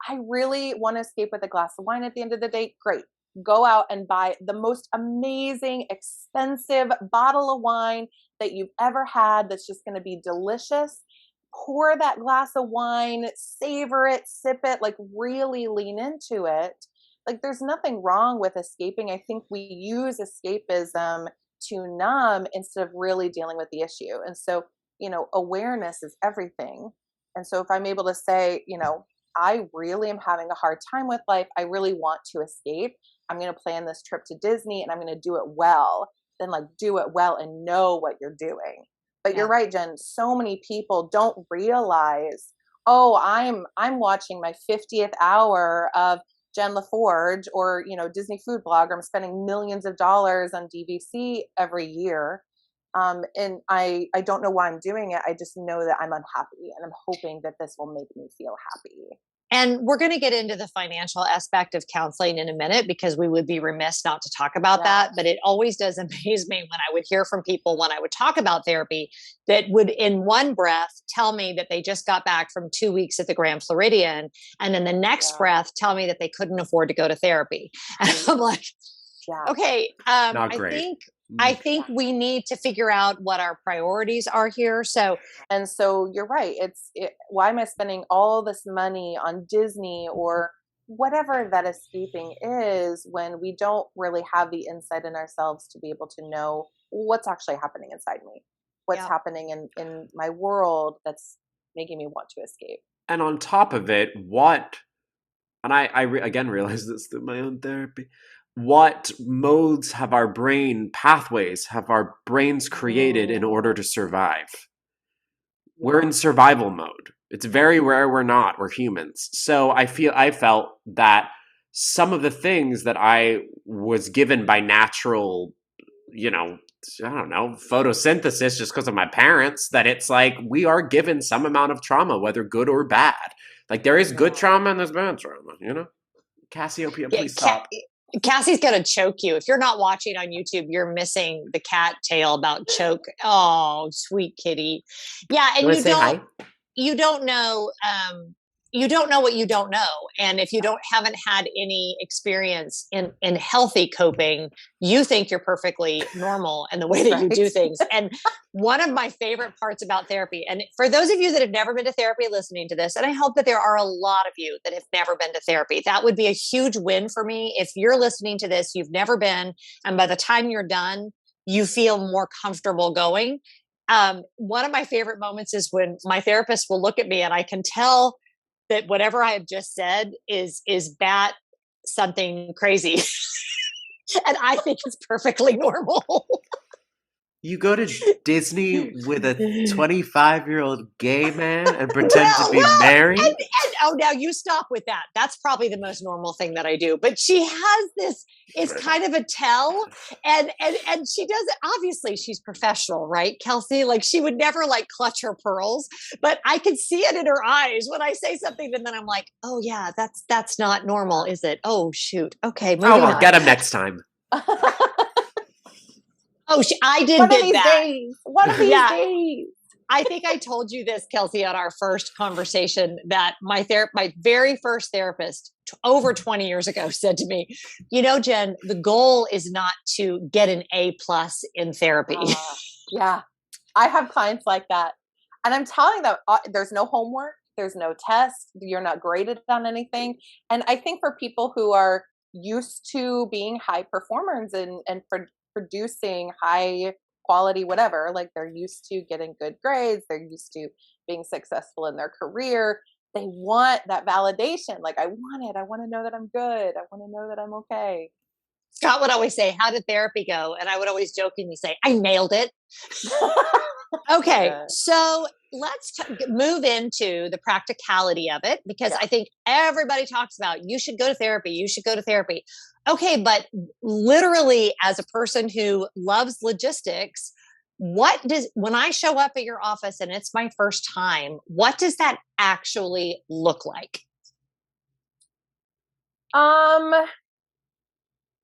I really want to escape with a glass of wine at the end of the day. Great. Go out and buy the most amazing, expensive bottle of wine that you've ever had that's just going to be delicious. Pour that glass of wine, savor it, sip it, like really lean into it. Like there's nothing wrong with escaping. I think we use escapism to numb instead of really dealing with the issue. And so, awareness is everything. And so if I'm able to say, I really am having a hard time with life, I really want to escape, I'm going to plan this trip to Disney and I'm going to do it well, then like do it well and know what you're doing. But you're right, Jen. So many people don't realize, oh, I'm watching my 50th hour of Jen LaForge or, Disney food blogger. I'm spending millions of dollars on DVC every year. And I don't know why I'm doing it. I just know that I'm unhappy and I'm hoping that this will make me feel happy. And we're going to get into the financial aspect of counseling in a minute because we would be remiss not to talk about that. But it always does amaze me when I would hear from people when I would talk about therapy that would in one breath tell me that they just got back from 2 weeks at the Grand Floridian. And then the next breath tell me that they couldn't afford to go to therapy. And I'm like, okay, I think we need to figure out what our priorities are here. So you're right. Why am I spending all this money on Disney or whatever that escaping is when we don't really have the insight in ourselves to be able to know what's actually happening inside me, what's happening in my world that's making me want to escape. And on top of it, again realize this through my own therapy, what modes have our pathways have our brains created in order to survive? We're in survival mode. It's very rare we're not. We're humans. So I felt that some of the things that I was given by natural, photosynthesis just because of my parents, that it's like we are given some amount of trauma, whether good or bad. Like there is good trauma and there's bad trauma, Cassiopeia, please stop. Cassie's going to choke you. If you're not watching on YouTube, you're missing the cat tale about choke. Oh, sweet kitty. Yeah. And you don't know what you don't know. And if you haven't had any experience in healthy coping, you think you're perfectly normal in the way that you do things. And one of my favorite parts about therapy, and for those of you that have never been to therapy listening to this, and I hope that there are a lot of you that have never been to therapy, that would be a huge win for me. If you're listening to this, you've never been, and by the time you're done, you feel more comfortable going. One of my favorite moments is when my therapist will look at me and I can tell that whatever I have just said is bat something crazy. And I think it's perfectly normal. You go to Disney with a 25-year-old gay man and pretend to be married? And now you stop with that. That's probably the most normal thing that I do. But she has this, it's kind of a tell. And she does it. Obviously, she's professional, right, Kelsey? Like she would never like clutch her pearls. But I could see it in her eyes when I say something. And then I'm like, oh, yeah, that's not normal, is it? Oh, shoot. Okay, moving on. Get him next time. Oh, I did One of these that. days. One of these days. I think I told you this, Kelsey, on our first conversation that my very first therapist over 20 years ago said to me, Jen, the goal is not to get an A+ in therapy. Yeah. I have clients like that. And I'm telling them there's no homework. There's no test. You're not graded on anything. And I think for people who are used to being high performers and producing high quality, whatever. Like they're used to getting good grades. They're used to being successful in their career. They want that validation. Like, I want it. I want to know that I'm good. I want to know that I'm okay. Scott would always say, "How did therapy go?" And I would always jokingly say, "I nailed it." Okay, so let's move into the practicality of it, because I think everybody talks about you should go to therapy. You should go to therapy. Okay, but literally, as a person who loves logistics, when I show up at your office and it's my first time, what does that actually look like?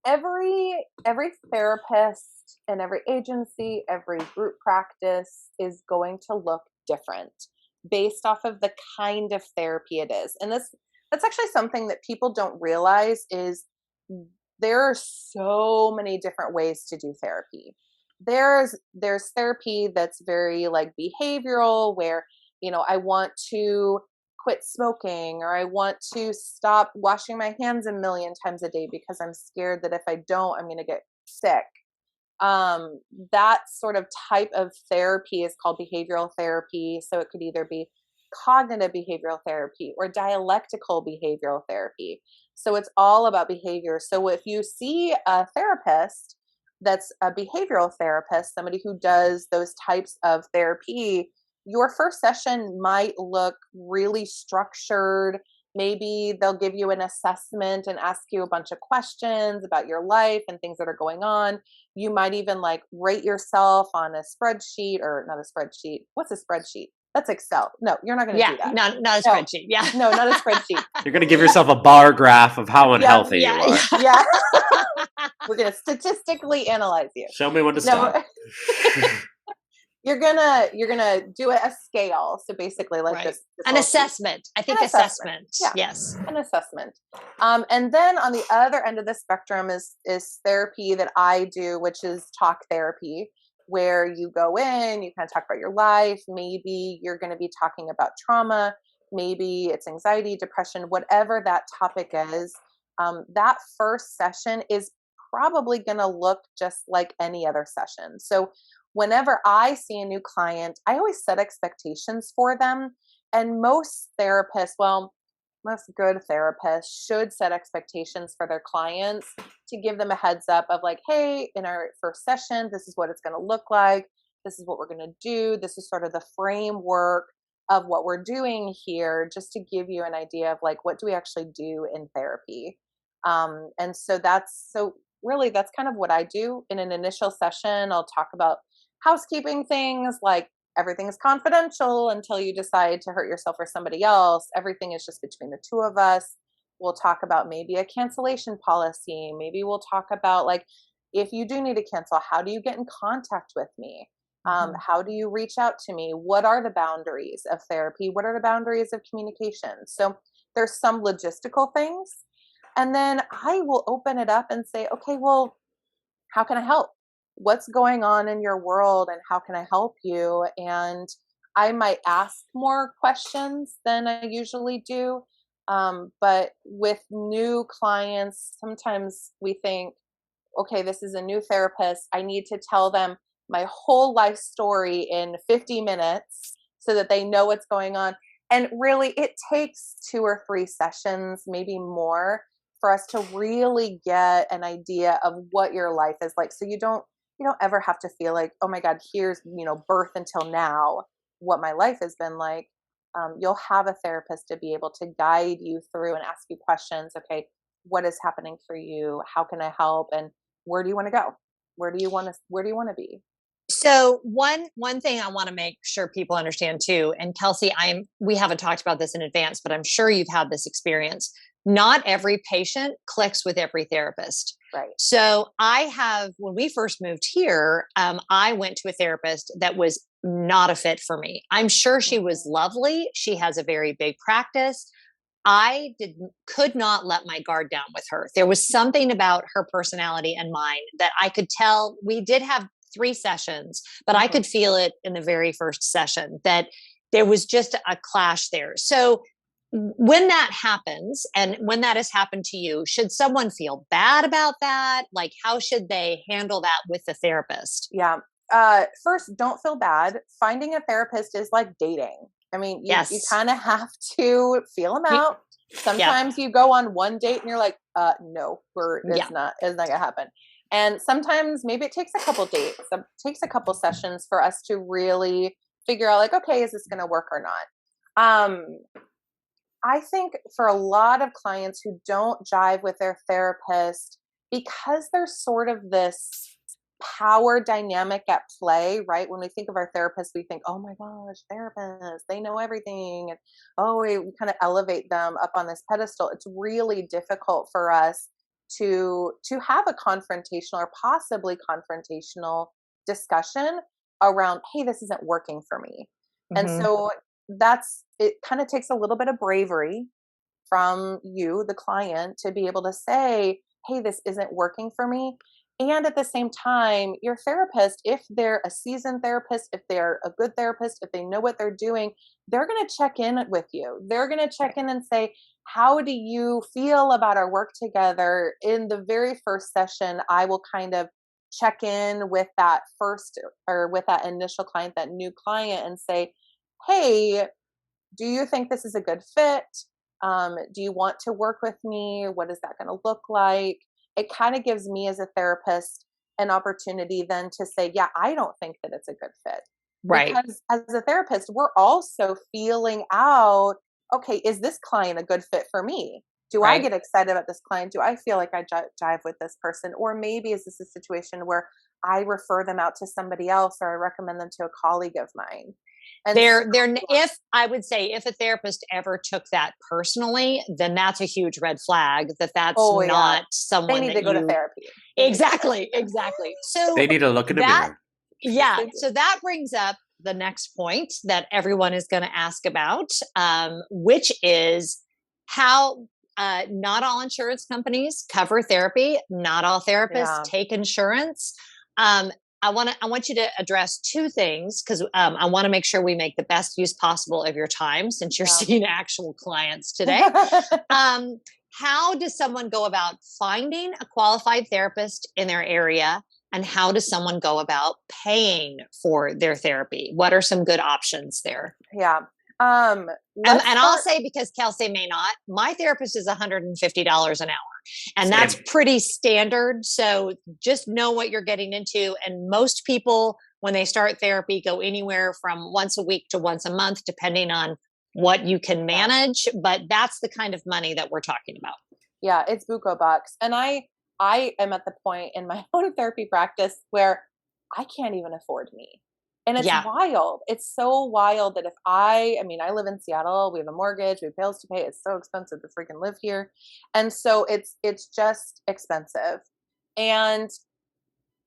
Every therapist and every agency, every group practice is going to look different based off of the kind of therapy it is. And that's actually something that people don't realize is there are so many different ways to do therapy. There's therapy that's very like behavioral, where, I want to quit smoking, or I want to stop washing my hands a million times a day because I'm scared that if I don't, I'm going to get sick. That sort of type of therapy is called behavioral therapy. So it could either be cognitive behavioral therapy or dialectical behavioral therapy. So it's all about behavior. So if you see a therapist that's a behavioral therapist, somebody who does those types of therapy, your first session might look really structured. Maybe they'll give you an assessment and ask you a bunch of questions about your life and things that are going on. You might even like rate yourself on a spreadsheet, or not a spreadsheet. What's a spreadsheet? That's Excel. No, you're not going to do that. Not a spreadsheet. Yeah. No, not a spreadsheet. You're going to give yourself a bar graph of how unhealthy you are. Yeah. We're going to statistically analyze you. Show me when to stop. You're gonna do a scale. So basically, like this an assessment. I think assessment. Yeah. Yes, an assessment. And then on the other end of the spectrum is therapy that I do, which is talk therapy, where you go in, you kind of talk about your life. Maybe you're going to be talking about trauma. Maybe it's anxiety, depression, whatever that topic is. That first session is probably going to look just like any other session. So whenever I see a new client, I always set expectations for them. And most therapists, most good therapists should set expectations for their clients to give them a heads up of like, hey, in our first session, this is what it's going to look like. This is what we're going to do. This is sort of the framework of what we're doing here, just to give you an idea of like, what do we actually do in therapy? And so that's kind of what I do in an initial session. I'll talk about housekeeping things like everything is confidential until you decide to hurt yourself or somebody else. Everything is just between the two of us. We'll talk about maybe a cancellation policy. Maybe we'll talk about like, if you do need to cancel, how do you get in contact with me? How do you reach out to me? What are the boundaries of therapy? What are the boundaries of communication? So there's some logistical things. And then I will open it up and say, okay, well, how can I help? What's going on in your world and how can I help you? And I might ask more questions than I usually do. But with new clients, sometimes we think, okay, this is a new therapist. I need to tell them my whole life story in 50 minutes so that they know what's going on. And really, it takes 2 or 3 sessions, maybe more, for us to really get an idea of what your life is like. So you don't ever have to feel like, oh my God, here's, birth until now, what my life has been like. You'll have a therapist to be able to guide you through and ask you questions. Okay, what is happening for you? How can I help? And where do you want to go? Where do you want to be? So one thing I want to make sure people understand too, and Kelsey, we haven't talked about this in advance, but I'm sure you've had this experience. Not every patient clicks with every therapist. Right. So when we first moved here, I went to a therapist that was not a fit for me. I'm sure she was lovely. She has a very big practice. I could not let my guard down with her. There was something about her personality and mine that I could tell. We did have 3 sessions, but I could feel it in the very first session that there was just a clash there. So when that happens, and when that has happened to you, should someone feel bad about that? Like, how should they handle that with the therapist? Yeah. first, don't feel bad. Finding a therapist is like dating. I mean, you kind of have to feel them out. Sometimes you go on one date and you're like, no, it's not gonna happen. And sometimes maybe it takes a couple dates, it takes a couple sessions for us to really figure out like, okay, is this going to work or not? I think for a lot of clients who don't jive with their therapist, because there's sort of this power dynamic at play, right? When we think of our therapist, we think, oh my gosh, therapists, they know everything. And we kind of elevate them up on this pedestal. It's really difficult for us to have a confrontational or possibly confrontational discussion around, hey, this isn't working for me. And so it kind of takes a little bit of bravery from you, the client, to be able to say, hey, this isn't working for me. And at the same time, your therapist, if they're a seasoned therapist, if they're a good therapist, if they know what they're doing, they're going to check in with you. They're going to check in and say, how do you feel about our work together? In the very first session, I will kind of check in with that with that initial client, that new client, and say, hey, do you think this is a good fit? Do you want to work with me? What is that going to look like? It kind of gives me as a therapist an opportunity then to say, yeah, I don't think that it's a good fit. Right. Because as a therapist, we're also feeling out, okay, is this client a good fit for me? Do I get excited about this client? Do I feel like I jive with this person? Or maybe is this a situation where I refer them out to somebody else, or I recommend them to a colleague of mine? And if I would say, if a therapist ever took that personally, then that's a huge red flag that's not someone they need to go to therapy. Exactly. So they need to look in a mirror. Yeah. So that brings up the next point that everyone is going to ask about, which is how not all insurance companies cover therapy. Not all therapists take insurance. I want you to address two things, because I want to make sure we make the best use possible of your time, since you're seeing actual clients today. How does someone go about finding a qualified therapist in their area? And how does someone go about paying for their therapy? What are some good options there? Yeah. And I'll say, because Kelsey may not, my therapist is $150 an hour. And that's pretty standard. So just know what you're getting into. And most people, when they start therapy, go anywhere from once a week to once a month, depending on what you can manage. But that's the kind of money that we're talking about. Yeah, it's buco bucks. And I am at the point in my own therapy practice where I can't even afford me. And it's wild. It's so wild that I live in Seattle, we have a mortgage, we have bills to pay. It's so expensive to freaking live here. And so it's just expensive. And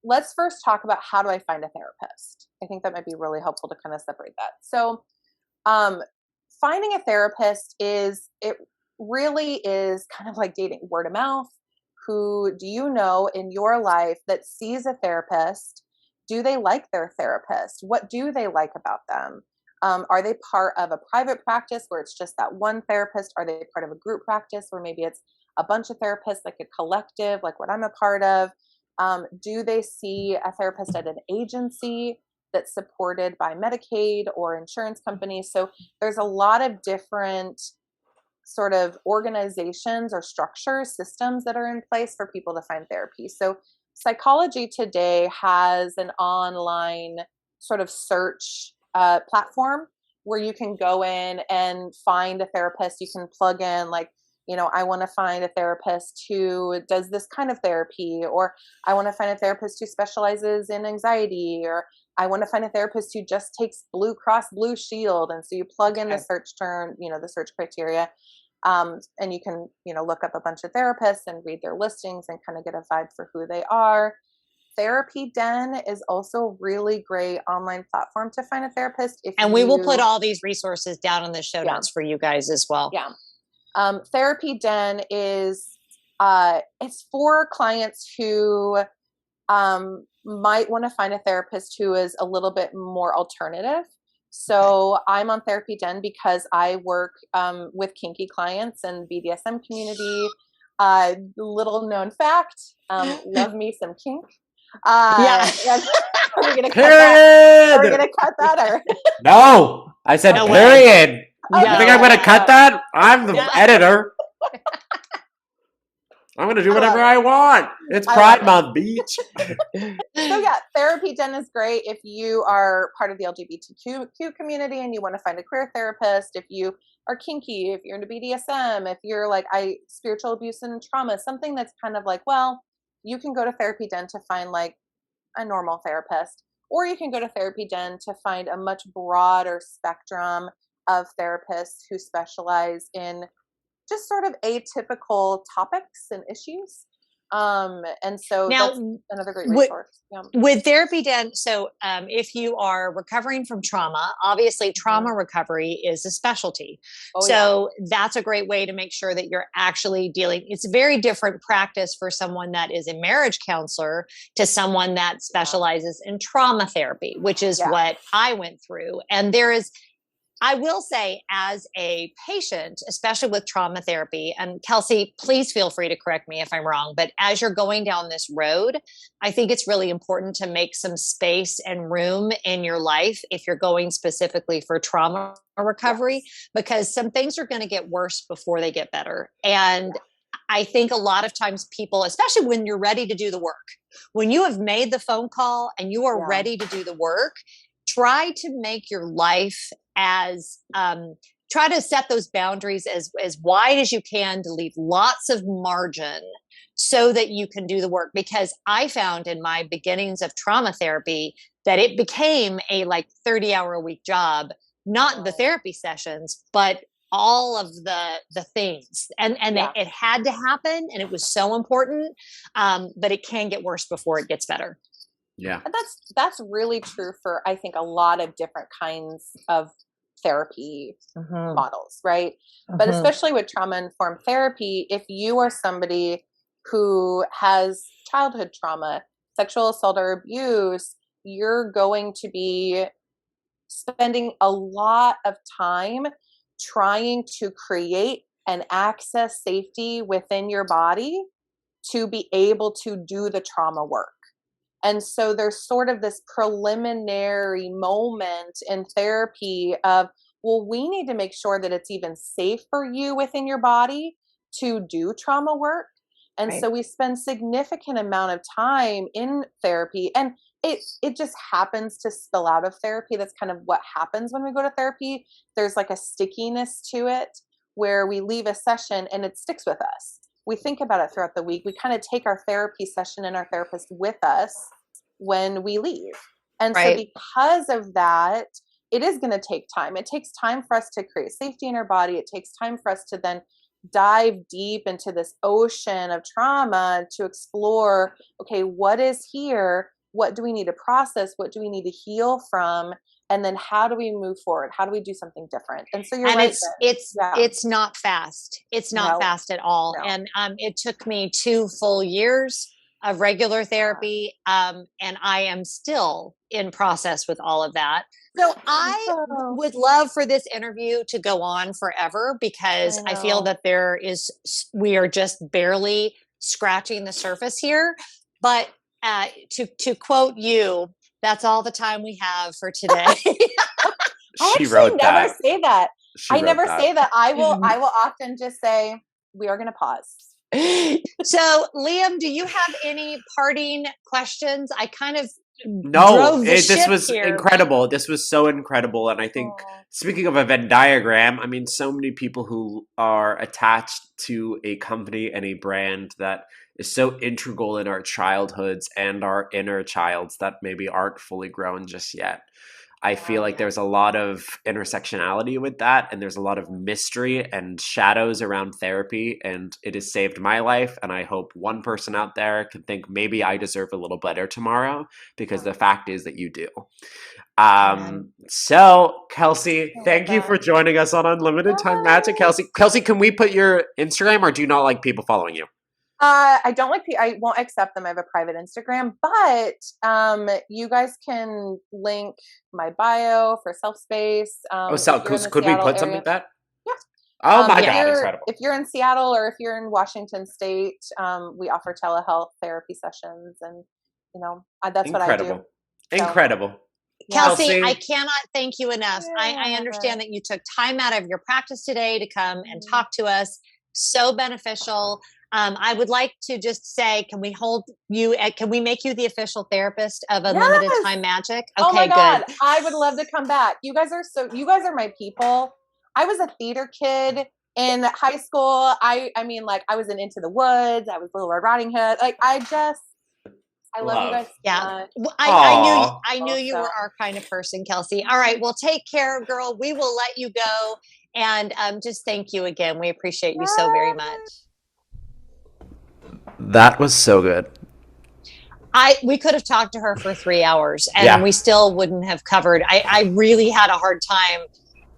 let's first talk about, how do I find a therapist? I think that might be really helpful to kind of separate that. So, finding a therapist really is kind of like dating, word of mouth. Who do you know in your life that sees a therapist? Do they like their therapist? What do they like about them? Are they part of a private practice where it's just that one therapist? Are they part of a group practice where maybe it's a bunch of therapists, like a collective, like what I'm a part of? Do they see a therapist at an agency that's supported by Medicaid or insurance companies? So there's a lot of different sort of organizations or structures, systems that are in place for people to find therapy. So Psychology Today has an online sort of search platform where you can go in and find a therapist. You can plug in, like, I want to find a therapist who does this kind of therapy, or I want to find a therapist who specializes in anxiety, or I want to find a therapist who just takes Blue Cross Blue Shield. And so you plug in the search term, the search criteria. And you can, look up a bunch of therapists and read their listings and kind of get a vibe for who they are. Therapy Den is also a really great online platform to find a therapist. We will put all these resources down in the show notes for you guys as well. Yeah. Therapy Den is, it's for clients who might want to find a therapist who is a little bit more alternative. So I'm on Therapy Den because I work with kinky clients and BDSM community. Little known fact, love me some kink. Yeah. Are we gonna cut Period. that? Are we gonna cut that or? No, I said No period. No. You think I'm gonna cut that? I'm the editor. I'm gonna do whatever I want. It's Pride Month, beach. So yeah, Therapy Den is great if you are part of the LGBTQ community and you want to find a queer therapist. If you are kinky, if you're into BDSM, if you're like spiritual abuse and trauma, something that's kind of like, well, you can go to Therapy Den to find like a normal therapist, or you can go to Therapy Den to find a much broader spectrum of therapists who specialize in just sort of atypical topics and issues. And so now, that's another great resource. With Therapy Den, so if you are recovering from trauma, obviously trauma recovery is a specialty. That's a great way to make sure that you're actually dealing. It's a very different practice for someone that is a marriage counselor to someone that specializes in trauma therapy, which is what I went through. And I will say, as a patient, especially with trauma therapy, and Kelsey, please feel free to correct me if I'm wrong, but as you're going down this road, I think it's really important to make some space and room in your life if you're going specifically for trauma recovery, because some things are going to get worse before they get better. And I think a lot of times people, especially when you're ready to do the work, when you have made the phone call and you are ready to do the work, try to make your life try to set those boundaries as wide as you can to leave lots of margin so that you can do the work. Because I found in my beginnings of trauma therapy that it became a like 30-hour a week job, not the therapy sessions, but all of the things. And it had to happen, and it was so important. But it can get worse before it gets better. Yeah. And that's really true for, I think, a lot of different kinds of therapy models, right? But especially with trauma-informed therapy, if you are somebody who has childhood trauma, sexual assault or abuse, you're going to be spending a lot of time trying to create and access safety within your body to be able to do the trauma work. And so there's sort of this preliminary moment in therapy of, well, we need to make sure that it's even safe for you within your body to do trauma work. And so we spend significant amount of time in therapy, and it just happens to spill out of therapy. That's kind of what happens when we go to therapy. There's like a stickiness to it where we leave a session and it sticks with us. We think about it throughout the week. We kind of take our therapy session and our therapist with us when we leave. And so because of that, it is going to take time. It takes time for us to create safety in our body. It takes time for us to then dive deep into this ocean of trauma to explore, okay, what is here? What do we need to process? What do we need to heal from? And then how do we move forward? How do we do something different? And so you're right. It's not fast. It's not fast at all. No. And it took me 2 full years of regular therapy. And I am still in process with all of that. So I would love for this interview to go on forever, because I feel that we are just barely scratching the surface here. But to quote you, that's all the time we have for today. I actually never say that. I never say that. I will often just say, we are going to pause. So, Liam, do you have any parting questions? I kind of this was incredible. This was so incredible. And I think, speaking of a Venn diagram, I mean, so many people who are attached to a company and a brand that is so integral in our childhoods and our inner childs that maybe aren't fully grown just yet. I feel like there's a lot of intersectionality with that, and there's a lot of mystery and shadows around therapy, and it has saved my life, and I hope one person out there can think maybe I deserve a little better tomorrow, because the fact is that you do. So, Kelsey, thank you for joining us on Unlimited Time Magic. Kelsey, can we put your Instagram, or do you not like people following you? I don't like I won't accept them. I have a private Instagram, but you guys can link my bio for Self Space. Could we put something like that? Yeah. Oh my God, incredible. If you're in Seattle or if you're in Washington State, we offer telehealth therapy sessions, and that's what I do. Incredible. Kelsey, I cannot thank you enough. I understand that you took time out of your practice today to come and talk to us. So beneficial. I would like to just say, can we make you the official therapist of Unlimited Time Magic? Okay, oh my God. good. I would love to come back. You guys are my people. I was a theater kid in high school. I mean, like, I was in Into the Woods. I was Little Red Riding Hood. Like, I love you guys. Yeah. I knew you were our kind of person, Kelsey. All right. Well, take care, girl. We will let you go. And just thank you again. We appreciate you so very much. That was so good. We could have talked to her for 3 hours and we still wouldn't have covered. I really had a hard time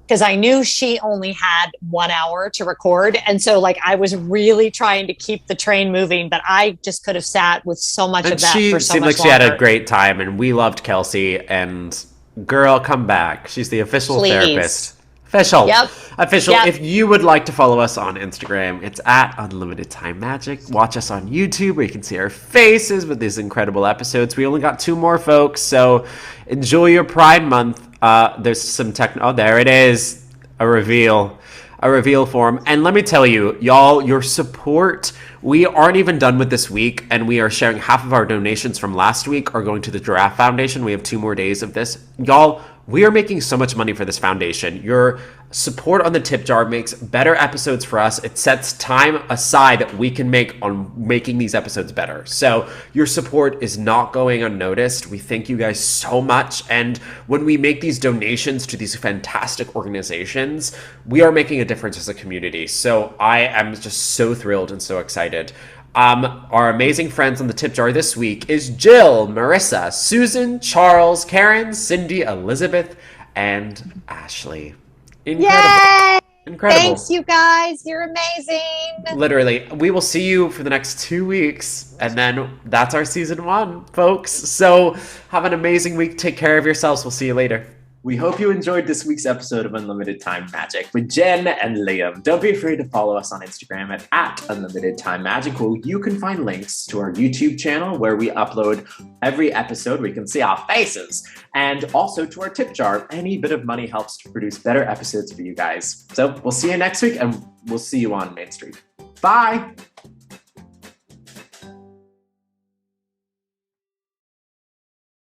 because I knew she only had 1 hour to record. And so I was really trying to keep the train moving, but I just could have sat with so much of that for so much longer. She seemed like she had a great time and we loved Kelsey, and girl, come back. She's the official therapist. Official. Yep. Official. Yep. If you would like to follow us on Instagram, it's at Unlimited Time Magic. Watch us on YouTube where you can see our faces with these incredible episodes. We only got 2 more, folks, so enjoy your Pride Month. There's some there it is. A reveal form. And let me tell you, y'all, your support, we aren't even done with this week, and we are sharing half of our donations from last week are going to the Giraffe Foundation. We have 2 more days of this. Y'all, we are making so much money for this foundation. Your support on the tip jar makes better episodes for us. It sets time aside that we can make on making these episodes better. So your support is not going unnoticed. We thank you guys so much. And when we make these donations to these fantastic organizations, we are making a difference as a community. So I am just so thrilled and so excited. Our amazing friends on the tip jar this week is Jill, Marissa, Susan, Charles, Karen, Cindy, Elizabeth, and Ashley. Incredible. Yay! Incredible. Thanks, you guys. You're amazing. Literally. We will see you for the next 2 weeks, and then that's our season 1, folks. So have an amazing week. Take care of yourselves. We'll see you later. We hope you enjoyed this week's episode of Unlimited Time Magic with Jen and Liam. Don't be afraid to follow us on Instagram at Unlimited Time Magic, where you can find links to our YouTube channel where we upload every episode where you can see our faces, and also to our tip jar. Any bit of money helps to produce better episodes for you guys. So we'll see you next week, and we'll see you on Main Street. Bye!